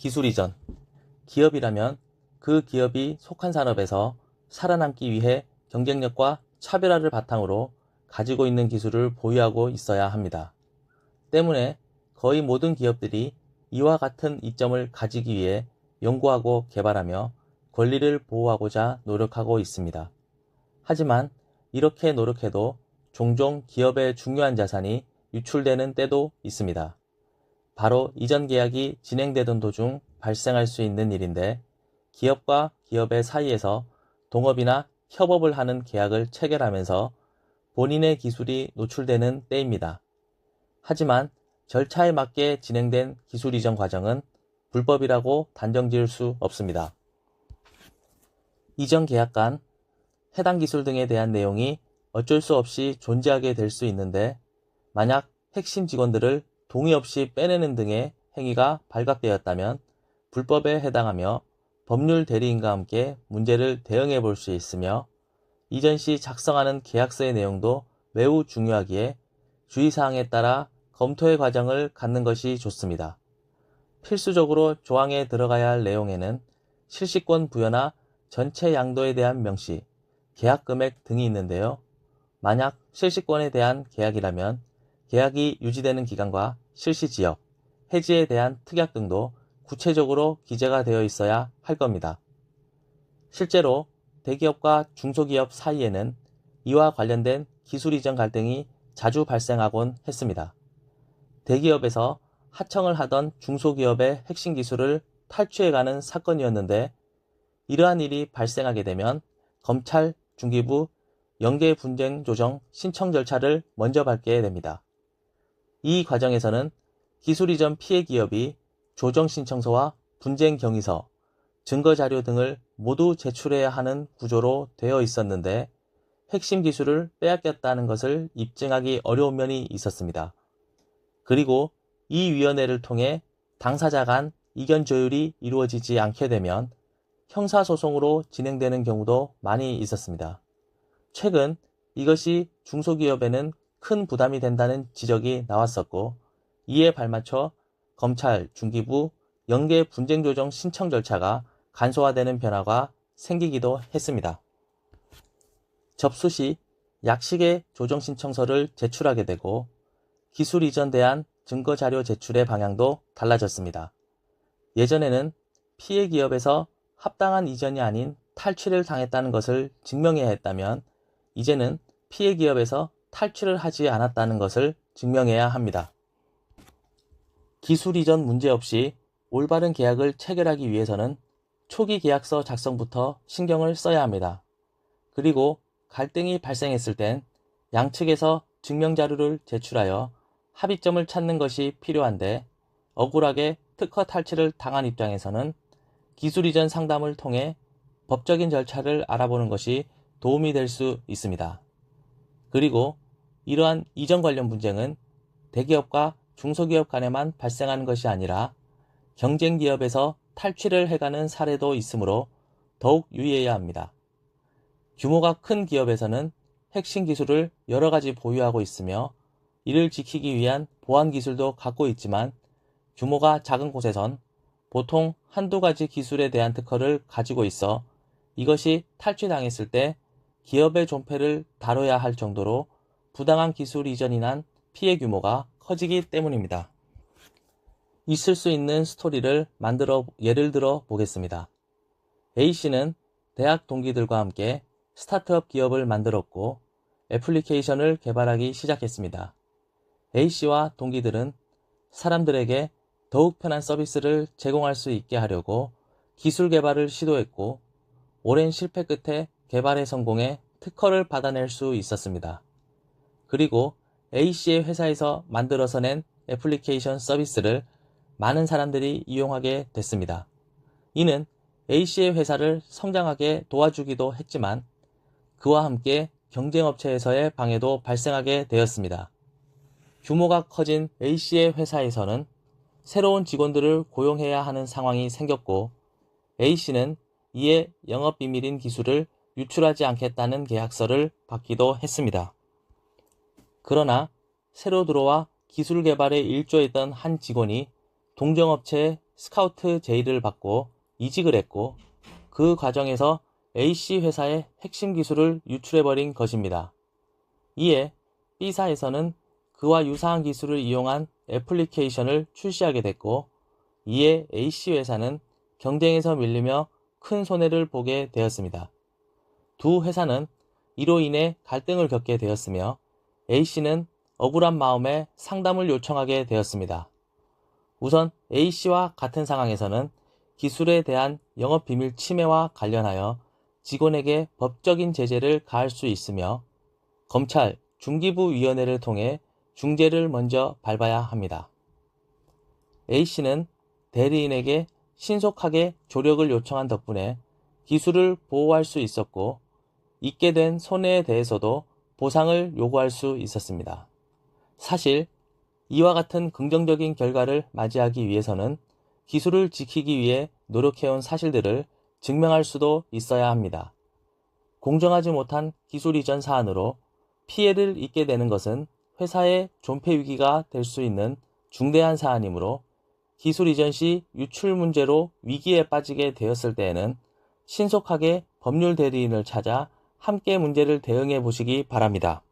기술 이전. 기업이라면 그 기업이 속한 산업에서 살아남기 위해 경쟁력과 차별화를 바탕으로 가지고 있는 기술을 보유하고 있어야 합니다. 때문에 거의 모든 기업들이 이와 같은 이점을 가지기 위해 연구하고 개발하며 권리를 보호하고자 노력하고 있습니다. 하지만 이렇게 노력해도 종종 기업의 중요한 자산이 유출되는 때도 있습니다. 바로 이전 계약이 진행되던 도중 발생할 수 있는 일인데, 기업과 기업의 사이에서 동업이나 협업을 하는 계약을 체결하면서 본인의 기술이 노출되는 때입니다. 하지만 절차에 맞게 진행된 기술 이전 과정은 불법이라고 단정 지을 수 없습니다. 이전 계약 간 해당 기술 등에 대한 내용이 어쩔 수 없이 존재하게 될 수 있는데, 만약 핵심 직원들을 동의 없이 빼내는 등의 행위가 발각되었다면 불법에 해당하며 법률 대리인과 함께 문제를 대응해 볼 수 있으며, 이전 시 작성하는 계약서의 내용도 매우 중요하기에 주의사항에 따라 검토의 과정을 갖는 것이 좋습니다. 필수적으로 조항에 들어가야 할 내용에는 실시권 부여나 전체 양도에 대한 명시, 계약 금액 등이 있는데요. 만약 실시권에 대한 계약이라면 계약이 유지되는 기간과 실시 지역, 해지에 대한 특약 등도 구체적으로 기재가 되어 있어야 할 겁니다. 실제로 대기업과 중소기업 사이에는 이와 관련된 기술 이전 갈등이 자주 발생하곤 했습니다. 대기업에서 하청을 하던 중소기업의 핵심 기술을 탈취해가는 사건이었는데, 이러한 일이 발생하게 되면 검찰, 중기부, 영계 분쟁 조정 신청 절차를 먼저 밟게 됩니다. 이 과정에서는 기술 이전 피해 기업이 조정 신청서와 분쟁 경위서, 증거 자료 등을 모두 제출해야 하는 구조로 되어 있었는데, 핵심 기술을 빼앗겼다는 것을 입증하기 어려운 면이 있었습니다. 그리고 이 위원회를 통해 당사자 간 이견 조율이 이루어지지 않게 되면 형사소송으로 진행되는 경우도 많이 있었습니다. 최근 이것이 중소기업에는 큰 부담이 된다는 지적이 나왔었고, 이에 발맞춰 검찰, 중기부, 영계 분쟁조정 신청 절차가 간소화되는 변화가 생기기도 했습니다. 접수 시 약식의 조정 신청서를 제출하게 되고, 기술 이전 대한 증거 자료 제출의 방향도 달라졌습니다. 예전에는 피해 기업에서 합당한 이전이 아닌 탈취를 당했다는 것을 증명해야 했다면, 이제는 피해 기업에서 탈취를 하지 않았다는 것을 증명해야 합니다. 기술 이전 문제 없이 올바른 계약을 체결하기 위해서는 초기 계약서 작성부터 신경을 써야 합니다. 그리고 갈등이 발생했을 땐 양측에서 증명 자료를 제출하여 합의점을 찾는 것이 필요한데, 억울하게 특허 탈취를 당한 입장에서는 기술 이전 상담을 통해 법적인 절차를 알아보는 것이 도움이 될 수 있습니다. 그리고 이러한 이전 관련 분쟁은 대기업과 중소기업 간에만 발생하는 것이 아니라 경쟁 기업에서 탈취를 해가는 사례도 있으므로 더욱 유의해야 합니다. 규모가 큰 기업에서는 핵심 기술을 여러 가지 보유하고 있으며 이를 지키기 위한 보안 기술도 갖고 있지만, 규모가 작은 곳에선 보통 한두 가지 기술에 대한 특허를 가지고 있어 이것이 탈취당했을 때 기업의 존폐를 다뤄야 할 정도로 부당한 기술 이전이 난 피해 규모가 커지기 때문입니다. 있을 수 있는 스토리를 만들어 예를 들어 보겠습니다. A씨는 대학 동기들과 함께 스타트업 기업을 만들었고 애플리케이션을 개발하기 시작했습니다. A씨와 동기들은 사람들에게 더욱 편한 서비스를 제공할 수 있게 하려고 기술 개발을 시도했고, 오랜 실패 끝에 개발에 성공해 특허를 받아낼 수 있었습니다. 그리고 A씨의 회사에서 만들어서 낸 애플리케이션 서비스를 많은 사람들이 이용하게 됐습니다. 이는 A씨의 회사를 성장하게 도와주기도 했지만, 그와 함께 경쟁업체에서의 방해도 발생하게 되었습니다. 규모가 커진 A씨의 회사에서는 새로운 직원들을 고용해야 하는 상황이 생겼고, A씨는 이에 영업비밀인 기술을 유출하지 않겠다는 계약서를 받기도 했습니다. 그러나 새로 들어와 기술 개발에 일조했던 한 직원이 동정업체에 스카우트 제의를 받고 이직을 했고 그 과정에서 A씨 회사의 핵심 기술을 유출해버린 것입니다. 이에 B사에서는 그와 유사한 기술을 이용한 애플리케이션을 출시하게 됐고 이에 A씨 회사는 경쟁에서 밀리며 큰 손해를 보게 되었습니다. 두 회사는 이로 인해 갈등을 겪게 되었으며 A씨는 억울한 마음에 상담을 요청하게 되었습니다. 우선 A씨와 같은 상황에서는 기술에 대한 영업비밀 침해와 관련하여 직원에게 법적인 제재를 가할 수 있으며 검찰 중기부위원회를 통해 중재를 먼저 밟아야 합니다. A씨는 대리인에게 신속하게 조력을 요청한 덕분에 기술을 보호할 수 있었고 있게 된 손해에 대해서도 보상을 요구할 수 있었습니다. 사실 이와 같은 긍정적인 결과를 맞이하기 위해서는 기술을 지키기 위해 노력해온 사실들을 증명할 수도 있어야 합니다. 공정하지 못한 기술 이전 사안으로 피해를 입게 되는 것은 회사의 존폐 위기가 될 수 있는 중대한 사안이므로 기술 이전 시 유출 문제로 위기에 빠지게 되었을 때에는 신속하게 법률 대리인을 찾아 함께 문제를 대응해 보시기 바랍니다.